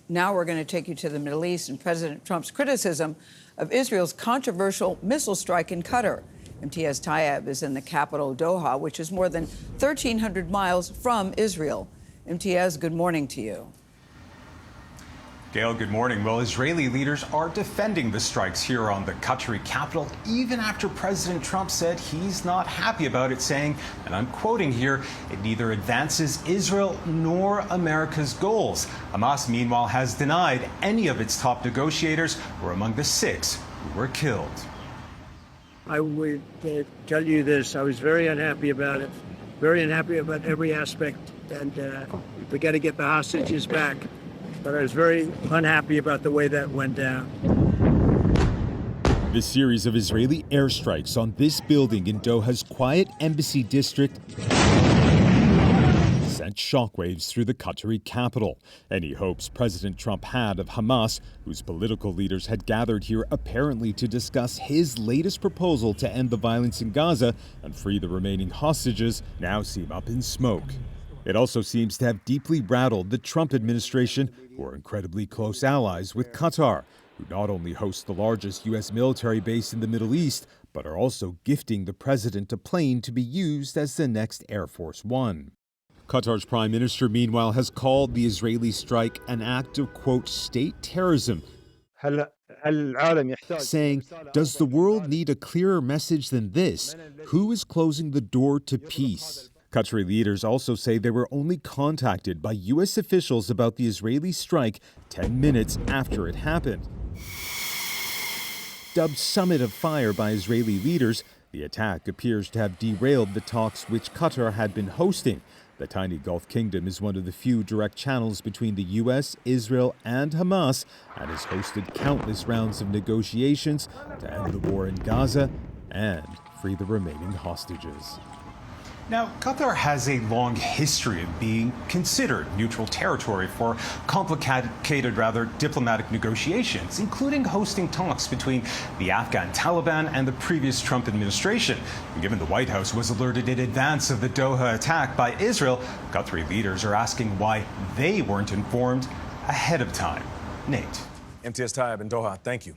Now we're going to take you to the Middle East and President Trump's criticism of Israel's controversial missile strike in Qatar. Imtiaz Tyab is in the capital, Doha, which is more than 1,300 miles from Israel. Imtiaz, good morning to you. Gayle, good morning. Well, Israeli leaders are defending the strikes here on the Qatari capital, even after President Trump said he's not happy about it, saying, and I'm quoting here, it neither advances Israel nor America's goals. Hamas, meanwhile, has denied any of its top negotiators were among the 6 who were killed. I would tell you this, I was very unhappy about it, very unhappy about every aspect, and we got to get the hostages back. But I was very unhappy about the way that went down. The series of Israeli airstrikes on this building in Doha's quiet embassy district sent shockwaves through the Qatari capital. Any hopes President Trump had of Hamas, whose political leaders had gathered here apparently to discuss his latest proposal to end the violence in Gaza and free the remaining hostages, now seem up in smoke. It also seems to have deeply rattled the Trump administration, who are incredibly close allies with Qatar, who not only host the largest U.S. military base in the Middle East, but are also gifting the president a plane to be used as the next Air Force One. Qatar's prime minister, meanwhile, has called the Israeli strike an act of, quote, state terrorism, saying, does the world need a clearer message than this? Who is closing the door to peace? Qatari leaders also say they were only contacted by U.S. officials about the Israeli strike 10 minutes after it happened. Dubbed Summit of Fire by Israeli leaders, the attack appears to have derailed the talks which Qatar had been hosting. The tiny Gulf kingdom is one of the few direct channels between the U.S., Israel, and Hamas, and has hosted countless rounds of negotiations to end the war in Gaza and free the remaining hostages. Now, Qatar has a long history of being considered neutral territory for complicated, diplomatic negotiations, including hosting talks between the Afghan Taliban and the previous Trump administration. And given the White House was alerted in advance of the Doha attack by Israel, Qatari leaders are asking why they weren't informed ahead of time. Nate. Imtiaz Tyab in Doha, thank you.